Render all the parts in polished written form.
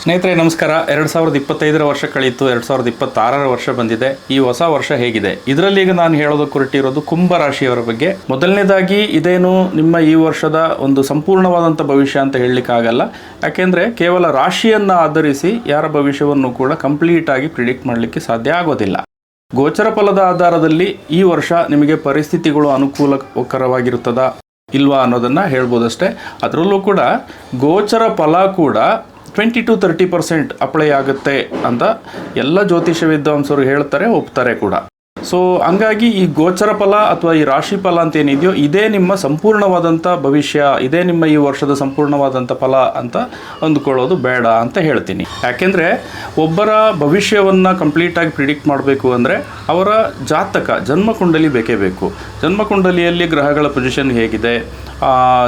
ಸ್ನೇಹಿತರೆ ನಮಸ್ಕಾರ. 2025 ವರ್ಷ ಕಳೀತು, 2026 ವರ್ಷ ಬಂದಿದೆ. ಈ ಹೊಸ ವರ್ಷ ಹೇಗಿದೆ ಇದರಲ್ಲಿ ಈಗ ನಾನು ಹೇಳೋದಕ್ಕೆ ಹೊರಟಿರೋದು ಕುಂಭ ರಾಶಿಯವರ ಬಗ್ಗೆ. ಮೊದಲನೇದಾಗಿ ಇದೇನು ನಿಮ್ಮ ಈ ವರ್ಷದ ಒಂದು ಸಂಪೂರ್ಣವಾದಂಥ ಭವಿಷ್ಯ ಅಂತ ಹೇಳಲಿಕ್ಕಾಗಲ್ಲ. ಯಾಕೆಂದರೆ ಕೇವಲ ರಾಶಿಯನ್ನು ಆಧರಿಸಿ ಯಾರ ಭವಿಷ್ಯವನ್ನು ಕೂಡ ಕಂಪ್ಲೀಟ್ ಆಗಿ ಪ್ರಿಡಿಕ್ಟ್ ಮಾಡಲಿಕ್ಕೆ ಸಾಧ್ಯ ಆಗೋದಿಲ್ಲ. ಗೋಚರ ಫಲದ ಆಧಾರದಲ್ಲಿ ಈ ವರ್ಷ ನಿಮಗೆ ಪರಿಸ್ಥಿತಿಗಳು ಅನುಕೂಲಕರವಾಗಿರುತ್ತದಾ ಇಲ್ವಾ ಅನ್ನೋದನ್ನು ಹೇಳ್ಬೋದಷ್ಟೇ. ಅದರಲ್ಲೂ ಕೂಡ ಗೋಚರ ಫಲ ಕೂಡ 20-30% ಅಪ್ಲೈ ಆಗುತ್ತೆ ಅಂತ ಎಲ್ಲ ಜ್ಯೋತಿಷ್ಯ ವಿದ್ವಾಂಸರು ಹೇಳ್ತಾರೆ, ಒಪ್ತಾರೆ ಕೂಡ. ಸೊ ಹಂಗಾಗಿ ಈ ಗೋಚರ ಫಲ ಅಥವಾ ಈ ರಾಶಿ ಫಲ ಅಂತ ಏನಿದೆಯೋ ಇದೇ ನಿಮ್ಮ ಸಂಪೂರ್ಣವಾದಂಥ ಭವಿಷ್ಯ, ಇದೇ ನಿಮ್ಮ ಈ ವರ್ಷದ ಸಂಪೂರ್ಣವಾದಂಥ ಫಲ ಅಂತ ಅಂದ್ಕೊಳ್ಳೋದು ಬೇಡ ಅಂತ ಹೇಳ್ತೀನಿ. ಯಾಕೆಂದರೆ ಒಬ್ಬರ ಭವಿಷ್ಯವನ್ನು ಕಂಪ್ಲೀಟಾಗಿ ಪ್ರಿಡಿಕ್ಟ್ ಮಾಡಬೇಕು ಅಂದರೆ ಅವರ ಜಾತಕ ಜನ್ಮಕುಂಡಲಿ ಬೇಕೇ ಬೇಕು. ಜನ್ಮಕುಂಡಲಿಯಲ್ಲಿ ಗ್ರಹಗಳ ಪೊಸಿಷನ್ ಹೇಗಿದೆ,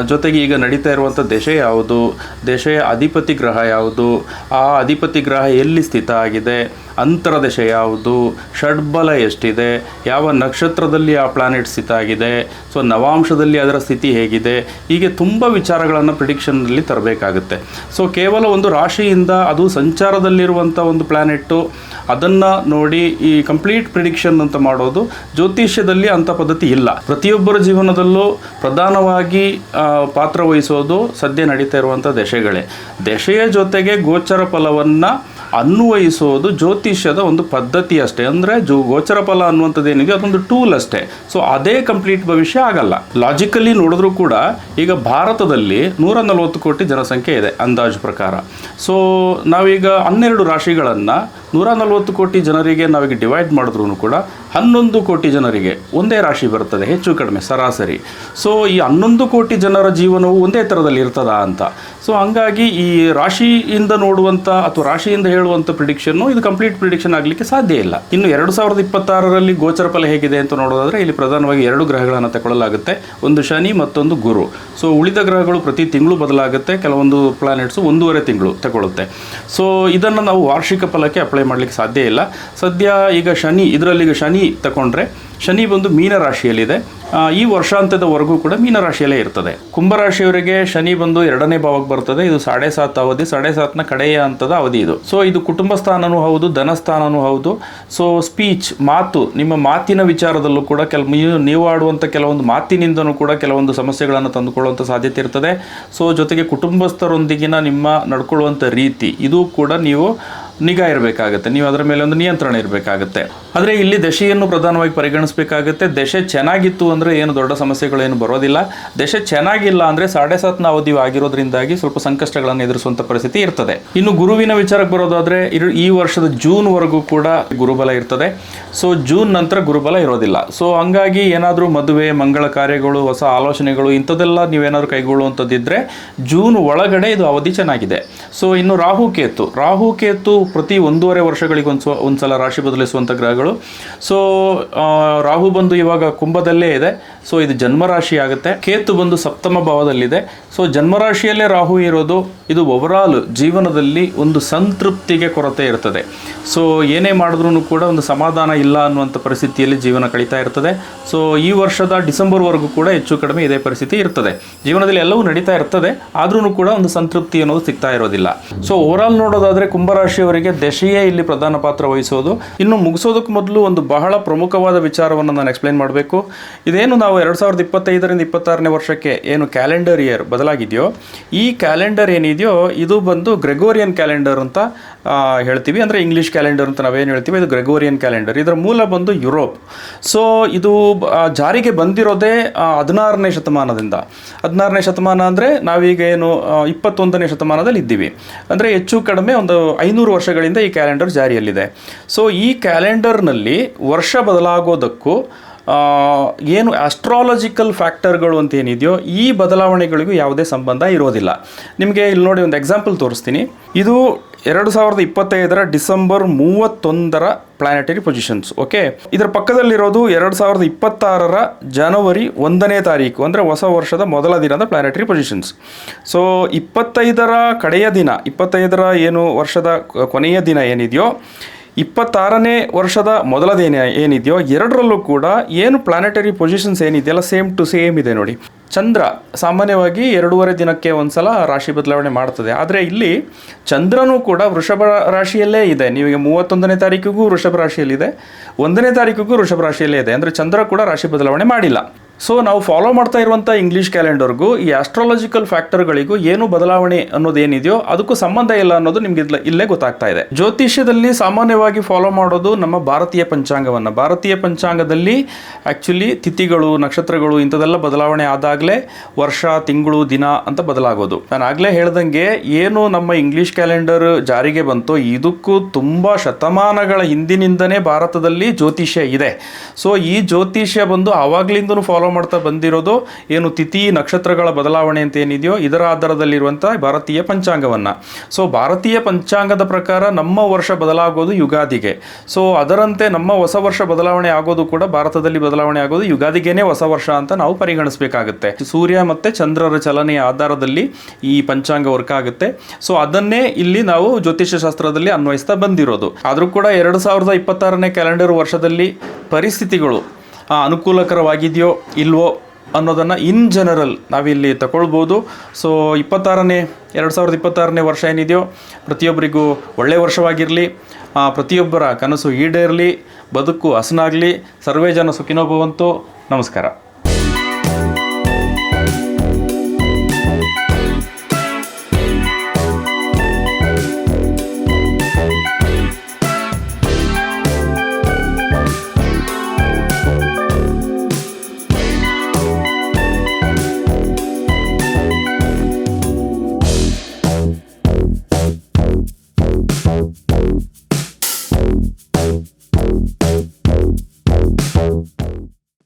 ಜೊತೆಗೆ ಈಗ ನಡೀತಾ ಇರುವಂಥ ದಶ ಯಾವುದು, ದಶೆಯ ಅಧಿಪತಿ ಗ್ರಹ ಯಾವುದು, ಆ ಅಧಿಪತಿ ಗ್ರಹ ಎಲ್ಲಿ ಸ್ಥಿತ ಆಗಿದೆ, ಅಂತರದಶ ಯಾವುದು, ಷಡ್ಬಲ ಎಷ್ಟಿದೆ, ಯಾವ ನಕ್ಷತ್ರದಲ್ಲಿ ಆ ಪ್ಲಾನೆಟ್ ಸ್ಥಿತ ಆಗಿದೆ, ಸೊ ನವಾಂಶದಲ್ಲಿ ಅದರ ಸ್ಥಿತಿ ಹೇಗಿದೆ, ಹೀಗೆ ತುಂಬ ವಿಚಾರಗಳನ್ನು ಪ್ರಿಡಿಕ್ಷನ್ನಲ್ಲಿ ತರಬೇಕಾಗುತ್ತೆ. ಸೊ ಕೇವಲ ಒಂದು ರಾಶಿಯಿಂದ ಅದು ಸಂಚಾರದಲ್ಲಿರುವಂಥ ಒಂದು ಪ್ಲಾನೆಟ್ಟು ಅದನ್ನು ನೋಡಿ ಈ ಕಂಪ್ಲೀಟ್ ಪ್ರಿಡಿಕ್ಷನ್ ಅಂತ ಮಾಡೋದು ಜ್ಯೋತಿಷ್ಯದಲ್ಲಿ ಅಂಥ ಪದ್ಧತಿ ಇಲ್ಲ. ಪ್ರತಿಯೊಬ್ಬರ ಜೀವನದಲ್ಲೂ ಪ್ರಧಾನವಾಗಿ ಪಾತ್ರ ವಹಿಸೋದು ಸದ್ಯ ನಡೀತಾ ಇರುವಂಥ ದಶೆಗಳೇ. ದಶೆಯ ಜೊತೆಗೆ ಗೋಚರ ಫಲವನ್ನು ಅನ್ವಯಿಸೋದು ಜ್ಯೋತಿಷ್ಯದ ಒಂದು ಪದ್ಧತಿ ಅಷ್ಟೇ. ಅಂದರೆ ಗೋಚರ ಫಲ ಅನ್ನುವಂಥದ್ದು ಏನಿದೆ ಅದೊಂದು ಟೂಲ್ ಅಷ್ಟೇ. ಸೊ ಅದೇ ಕಂಪ್ಲೀಟ್ ಭವಿಷ್ಯ ಆಗಲ್ಲ. ಲಾಜಿಕಲಿ ನೋಡಿದ್ರೂ ಕೂಡ ಈಗ ಭಾರತದಲ್ಲಿ 140 ಕೋಟಿ ಜನಸಂಖ್ಯೆ ಇದೆ ಅಂದಾಜು ಪ್ರಕಾರ. ಸೊ ನಾವೀಗ 12 ರಾಶಿಗಳನ್ನು 140 ಕೋಟಿ ಜನರಿಗೆ ನಾವೀಗ ಡಿವೈಡ್ ಮಾಡಿದ್ರೂ ಕೂಡ 11 ಕೋಟಿ ಜನರಿಗೆ ಒಂದೇ ರಾಶಿ ಬರ್ತದೆ, ಹೆಚ್ಚು ಕಡಿಮೆ ಸರಾಸರಿ. ಸೊ ಈ 11 ಕೋಟಿ ಜನರ ಜೀವನವು ಒಂದೇ ಥರದಲ್ಲಿ ಇರ್ತದಾ ಅಂತ. ಸೊ ಹಂಗಾಗಿ ಈ ರಾಶಿಯಿಂದ ನೋಡುವಂಥ ಅಥವಾ ರಾಶಿಯಿಂದ ಹೇಳುವಂಥ ಪ್ರಿಡಿಕ್ಷನ್ನು ಇದು ಕಂಪ್ಲೀಟ್ ಪ್ರಿಡಿಕ್ಷನ್ ಆಗಲಿಕ್ಕೆ ಸಾಧ್ಯ ಇಲ್ಲ. ಇನ್ನು 2026ರಲ್ಲಿ ಗೋಚರ ಫಲ ಹೇಗಿದೆ ಅಂತ ನೋಡೋದಾದರೆ ಇಲ್ಲಿ ಪ್ರಧಾನವಾಗಿ 2 ಗ್ರಹಗಳನ್ನು ತಗೊಳ್ಳಲಾಗುತ್ತೆ, ಒಂದು ಶನಿ ಮತ್ತೊಂದು ಗುರು. ಸೊ ಉಳಿದ ಗ್ರಹಗಳು ಪ್ರತಿ ತಿಂಗಳು ಬದಲಾಗುತ್ತೆ, ಕೆಲವೊಂದು ಪ್ಲಾನೆಟ್ಸು 1.5 ತಿಂಗಳು ತಗೊಳ್ಳುತ್ತೆ. ಸೊ ಇದನ್ನು ನಾವು ವಾರ್ಷಿಕ ಫಲಕ್ಕೆ ಅಪ್ಲೈ ಮಾಡಲಿಕ್ಕೆ ಸಾಧ್ಯ ಇಲ್ಲ. ಸದ್ಯ ಈಗ ಶನಿ, ಇದರಲ್ಲೀಗ ಶನಿ ತಗೊಂಡ್ರೆ ಶನಿ ಬಂದು ಮೀನ ರಾಶಿಯಲ್ಲಿದೆ. ಈ ವರ್ಷಾಂತ್ಯದವರೆಗೂ ಕೂಡ ಮೀನರಾಶಿಯಲ್ಲೇ ಇರ್ತದೆ. ಕುಂಭರಾಶಿಯವರಿಗೆ ಶನಿ ಬಂದು 2ನೇ ಭಾವಕ್ಕೆ ಬರ್ತದೆ. ಇದು 7.5 ಅವಧಿ, 7.5ನ ಕಡೆಯ ಹಂತದ ಅವಧಿ ಇದು. ಸೊ ಇದು ಕುಟುಂಬ ಸ್ಥಾನನೂ ಹೌದು, ಧನಸ್ಥಾನನೂ ಹೌದು. ಸೊ ಸ್ಪೀಚ್, ಮಾತು, ನಿಮ್ಮ ಮಾತಿನ ವಿಚಾರದಲ್ಲೂ ಕೂಡ ನೀವು ಆಡುವಂಥ ಕೆಲವೊಂದು ಮಾತಿನಿಂದನೂ ಕೂಡ ಕೆಲವೊಂದು ಸಮಸ್ಯೆಗಳನ್ನು ತಂದುಕೊಳ್ಳುವಂಥ ಸಾಧ್ಯತೆ ಇರ್ತದೆ. ಸೊ ಜೊತೆಗೆ ಕುಟುಂಬಸ್ಥರೊಂದಿಗಿನ ನಿಮ್ಮ ನಡ್ಕೊಳ್ಳುವಂಥ ರೀತಿ ಇದು ಕೂಡ ನೀವು ನಿಗಾ ಇರಬೇಕಾಗುತ್ತೆ, ನೀವು ಅದರ ಮೇಲೆ ಒಂದು ನಿಯಂತ್ರಣ ಇರಬೇಕಾಗುತ್ತೆ. ಆದರೆ ಇಲ್ಲಿ ದಶೆಯನ್ನು ಪ್ರಧಾನವಾಗಿ ಪರಿಗಣಿಸಬೇಕಾಗುತ್ತೆ. ದಶೆ ಚೆನ್ನಾಗಿತ್ತು ಅಂದರೆ ಏನು ದೊಡ್ಡ ಸಮಸ್ಯೆಗಳೇನು ಬರೋದಿಲ್ಲ. ದಶೆ ಚೆನ್ನಾಗಿಲ್ಲ ಅಂದರೆ 7.5ನ ಅವಧಿ ಆಗಿರೋದ್ರಿಂದಾಗಿ ಸ್ವಲ್ಪ ಸಂಕಷ್ಟಗಳನ್ನು ಎದುರಿಸುವಂಥ ಪರಿಸ್ಥಿತಿ ಇರ್ತದೆ. ಇನ್ನು ಗುರುವಿನ ವಿಚಾರಕ್ಕೆ ಬರೋದಾದರೆ ಈ ವರ್ಷದ ಜೂನ್ವರೆಗೂ ಕೂಡ ಗುರುಬಲ ಇರ್ತದೆ. ಸೊ ಜೂನ್ ನಂತರ ಗುರುಬಲ ಇರೋದಿಲ್ಲ. ಸೊ ಹಂಗಾಗಿ ಏನಾದರೂ ಮದುವೆ, ಮಂಗಳ ಕಾರ್ಯಗಳು, ಹೊಸ ಆಲೋಚನೆಗಳು ಇಂಥದ್ದೆಲ್ಲ ನೀವೇನಾದರೂ ಕೈಗೊಳ್ಳುವಂಥದ್ದಿದ್ದರೆ ಜೂನ್ ಒಳಗಡೆ ಇದು ಅವಧಿ ಚೆನ್ನಾಗಿದೆ. ಸೊ ಇನ್ನು ರಾಹುಕೇತು ಪ್ರತಿ 1.5 ವರ್ಷಗಳಿಗೆ ಒಂದ್ಸಲ ರಾಶಿ ಬದಲಿಸುವಂಥ ಗ್ರಹಗಳು. ಸೊ ರಾಹು ಬಂದು ಇವಾಗ ಕುಂಭದಲ್ಲೇ ಇದೆ. ಸೊ ಇದು ಜನ್ಮರಾಶಿ ಆಗುತ್ತೆ. ಕೇತು ಬಂದು 7ಮ ಭಾವದಲ್ಲಿದೆ. ಸೊ ಜನ್ಮರಾಶಿಯಲ್ಲೇ ರಾಹು ಇರೋದು ಇದು ಓವರಾಲ್ ಜೀವನದಲ್ಲಿ ಒಂದು ಸಂತೃಪ್ತಿಗೆ ಕೊರತೆ ಇರ್ತದೆ. ಸೊ ಏನೇ ಮಾಡಿದ್ರೂ ಕೂಡ ಒಂದು ಸಮಾಧಾನ ಇಲ್ಲ ಅನ್ನುವಂಥ ಪರಿಸ್ಥಿತಿಯಲ್ಲಿ ಜೀವನ ಕಳೀತಾ ಇರ್ತದೆ. ಸೊ ಈ ವರ್ಷದ ಡಿಸೆಂಬರ್ವರೆಗೂ ಕೂಡ ಹೆಚ್ಚು ಕಡಿಮೆ ಇದೇ ಪರಿಸ್ಥಿತಿ ಇರ್ತದೆ. ಜೀವನದಲ್ಲಿ ಎಲ್ಲವೂ ನಡೀತಾ ಇರ್ತದೆ, ಆದ್ರೂ ಕೂಡ ಒಂದು ಸಂತೃಪ್ತಿ ಅನ್ನೋದು ಸಿಗ್ತಾ ಇರೋದಿಲ್ಲ. ಸೊ ಓವರಾಲ್ ನೋಡೋದಾದರೆ ಕುಂಭರಾಶಿಯವರಿಗೆ ದಶೆಯೇ ಇಲ್ಲಿ ಪ್ರಧಾನ ಪಾತ್ರ ವಹಿಸೋದು. ಇನ್ನು ಮುಗಿಸೋದಕ್ಕೆ ಮೊದಲು ಒಂದು ಬಹಳ ಪ್ರಮುಖವಾದ ವಿಚಾರವನ್ನು ನಾನು ಎಕ್ಸ್ಪ್ಲೈನ್ ಮಾಡಬೇಕು. ಇದೇನು ನಾವು 2025ರಿಂದ 26ನೇ ವರ್ಷಕ್ಕೆ ಏನು ಕ್ಯಾಲೆಂಡರ್ ಇಯರ್ ಬದಲಾಗಿದೆಯೋ ಈ ಕ್ಯಾಲೆಂಡರ್ ಏನಿದೆಯೋ ಇದು ಬಂದು ಗ್ರೆಗೋರಿಯನ್ ಕ್ಯಾಲೆಂಡರ್ ಅಂತ ಹೇಳ್ತೀವಿ. ಅಂದರೆ ಇಂಗ್ಲೀಷ್ ಕ್ಯಾಲೆಂಡರ್ ಅಂತ ನಾವೇನು ಹೇಳ್ತೀವಿ, ಇದು ಗ್ರೆಗೋರಿಯನ್ ಕ್ಯಾಲೆಂಡರ್. ಇದರ ಮೂಲ ಬಂದು ಯುರೋಪ್. ಸೊ ಇದು ಜಾರಿಗೆ ಬಂದಿರೋದೇ 16ನೇ ಶತಮಾನದಿಂದ. 16ನೇ ಶತಮಾನ ಅಂದರೆ ನಾವೀಗ ಏನು 21ನೇ ಶತಮಾನದಲ್ಲಿ ಇದ್ದೀವಿ. ಅಂದರೆ ಹೆಚ್ಚು ಕಡಿಮೆ ಒಂದು 500 ವರ್ಷಗಳಿಂದ ಈ ಕ್ಯಾಲೆಂಡರ್ ಜಾರಿಯಲ್ಲಿದೆ. ಸೊ ಈ ಕ್ಯಾಲೆಂಡರ್ನಲ್ಲಿ ವರ್ಷ ಬದಲಾಗೋದಕ್ಕೂ ಏನು ಆಸ್ಟ್ರಾಲಜಿಕಲ್ ಫ್ಯಾಕ್ಟರ್ಗಳು ಅಂತ ಏನಿದೆಯೋ ಈ ಬದಲಾವಣೆಗಳಿಗೂ ಯಾವುದೇ ಸಂಬಂಧ ಇರೋದಿಲ್ಲ. ನಿಮಗೆ ಇಲ್ಲಿ ನೋಡಿ ಒಂದು ಎಕ್ಸಾಂಪಲ್ ತೋರಿಸ್ತೀನಿ. ಇದು 2025 ಡಿಸೆಂಬರ್ 31 ಪ್ಲಾನೆಟರಿ ಪೊಸಿಷನ್ಸ್. ಓಕೆ, ಇದರ ಪಕ್ಕದಲ್ಲಿರೋದು 2026 ಜನವರಿ 1ನೇ ತಾರೀಕು ಅಂದರೆ ಹೊಸ ವರ್ಷದ ಮೊದಲ ದಿನದ ಪ್ಲಾನೆಟರಿ ಪೊಸಿಷನ್ಸ್. ಸೊ 25ರ ಕಡೆಯ ದಿನ, 25ರ ಏನು ವರ್ಷದ ಕೊನೆಯ ದಿನ ಏನಿದೆಯೋ 26ನೇ ವರ್ಷದ ಮೊದಲ ದಿನ ಏನಿದೆಯೋ ಎರಡರಲ್ಲೂ ಕೂಡ ಏನು ಪ್ಲಾನೆಟರಿ ಪೊಸಿಷನ್ಸ್ ಏನಿದೆಯಲ್ಲ ಸೇಮ್ ಟು ಸೇಮ್ ಇದೆ ನೋಡಿ. ಚಂದ್ರ ಸಾಮಾನ್ಯವಾಗಿ 2.5 ದಿನಕ್ಕೆ ಒಂದ್ಸಲ ರಾಶಿ ಬದಲಾವಣೆ ಮಾಡ್ತದೆ. ಆದರೆ ಇಲ್ಲಿ ಚಂದ್ರನೂ ಕೂಡ ವೃಷಭ ರಾಶಿಯಲ್ಲೇ ಇದೆ. ನಿಮಗೆ 31ನೇ ತಾರೀಕಿಗೂ ವೃಷಭ ರಾಶಿಯಲ್ಲಿದೆ, 1ನೇ ತಾರೀಕಿಗೂ ವೃಷಭ ರಾಶಿಯಲ್ಲೇ ಇದೆ. ಅಂದರೆ ಚಂದ್ರ ಕೂಡ ರಾಶಿ ಬದಲಾವಣೆ ಮಾಡಿಲ್ಲ. ಸೊ ನಾವು ಫಾಲೋ ಮಾಡ್ತಾ ಇರುವಂಥ ಇಂಗ್ಲೀಷ್ ಕ್ಯಾಲೆಂಡರ್ಗೂ ಈ ಆಸ್ಟ್ರಾಲಜಿಕಲ್ ಫ್ಯಾಕ್ಟರ್ಗಳಿಗೂ ಏನು ಬದಲಾವಣೆ ಅನ್ನೋದೇನಿದೆಯೋ ಅದಕ್ಕೂ ಸಂಬಂಧ ಇಲ್ಲ ಅನ್ನೋದು ನಿಮ್ಗೆ ಇಲ್ಲೇ ಗೊತ್ತಾಗ್ತಾ ಇದೆ. ಜ್ಯೋತಿಷ್ಯದಲ್ಲಿ ಸಾಮಾನ್ಯವಾಗಿ ಫಾಲೋ ಮಾಡೋದು ನಮ್ಮ ಭಾರತೀಯ ಪಂಚಾಂಗವನ್ನು. ಭಾರತೀಯ ಪಂಚಾಂಗದಲ್ಲಿ ಆ್ಯಕ್ಚುಲಿ ತಿಥಿಗಳು, ನಕ್ಷತ್ರಗಳು ಇಂಥದ್ದೆಲ್ಲ ಬದಲಾವಣೆ ಆದಾಗಲೇ ವರ್ಷ, ತಿಂಗಳು, ದಿನ ಅಂತ ಬದಲಾಗೋದು. ನಾನು ಆಗಲೇ ಹೇಳ್ದಂಗೆ ಏನು ನಮ್ಮ ಇಂಗ್ಲೀಷ್ ಕ್ಯಾಲೆಂಡರ್ ಜಾರಿಗೆ ಬಂತೋ ಇದಕ್ಕೂ ತುಂಬ ಶತಮಾನಗಳ ಹಿಂದಿನಿಂದನೇ ಭಾರತದಲ್ಲಿ ಜ್ಯೋತಿಷ್ಯ ಇದೆ. ಸೊ ಈ ಜ್ಯೋತಿಷ್ಯ ಬಂದು ಆವಾಗಲಿಂದನೂ ಫಾಲೋ ಮಾಡ್ತಾ ಬಂದಿರೋದು ಏನು ತಿಥಿ ನಕ್ಷತ್ರಗಳ ಬದಲಾವಣೆ ಅಂತ ಏನಿದೆಯೋ ಇದರ ಆಧಾರದಲ್ಲಿರುವಂಥ ಭಾರತೀಯ ಪಂಚಾಂಗವನ್ನು. ಸೊ ಭಾರತೀಯ ಪಂಚಾಂಗದ ಪ್ರಕಾರ ನಮ್ಮ ವರ್ಷ ಬದಲಾಗೋದು ಯುಗಾದಿಗೆ. ಸೊ ಅದರಂತೆ ನಮ್ಮ ಹೊಸ ವರ್ಷ ಬದಲಾವಣೆ ಆಗೋದು ಕೂಡ ಭಾರತದಲ್ಲಿ ಬದಲಾವಣೆ ಆಗೋದು ಯುಗಾದಿಗೇನೆ ಹೊಸ ವರ್ಷ ಅಂತ ನಾವು ಪರಿಗಣಿಸಬೇಕಾಗುತ್ತೆ. ಸೂರ್ಯ ಮತ್ತು ಚಂದ್ರರ ಚಲನೆಯ ಆಧಾರದಲ್ಲಿ ಈ ಪಂಚಾಂಗ ವರ್ಕ್ ಆಗುತ್ತೆ. ಸೊ ಅದನ್ನೇ ಇಲ್ಲಿ ನಾವು ಜ್ಯೋತಿಷ್ಯ ಶಾಸ್ತ್ರದಲ್ಲಿ ಅನ್ವಯಿಸ್ತಾ ಬಂದಿರೋದು. ಆದರೂ ಕೂಡ 2026ನೇ ಕ್ಯಾಲೆಂಡರ್ ವರ್ಷದಲ್ಲಿ ಪರಿಸ್ಥಿತಿಗಳು ಅನುಕೂಲಕರವಾಗಿದೆಯೋ ಇಲ್ವೋ ಅನ್ನೋದನ್ನು ಇನ್ ಜನರಲ್ ನಾವಿಲ್ಲಿ ತಗೊಳ್ಬೋದು. ಸೊ 2026ನೇ ವರ್ಷ ಏನಿದೆಯೋ ಪ್ರತಿಯೊಬ್ಬರಿಗೂ ಒಳ್ಳೆಯ ವರ್ಷವಾಗಿರಲಿ, ಪ್ರತಿಯೊಬ್ಬರ ಕನಸು ಈಡೇರಲಿ, ಬದುಕು ಹಸನಾಗಲಿ. ಸರ್ವೇ ಜನ ಸುಖಿನೋ ಭವಂತು. ನಮಸ್ಕಾರ.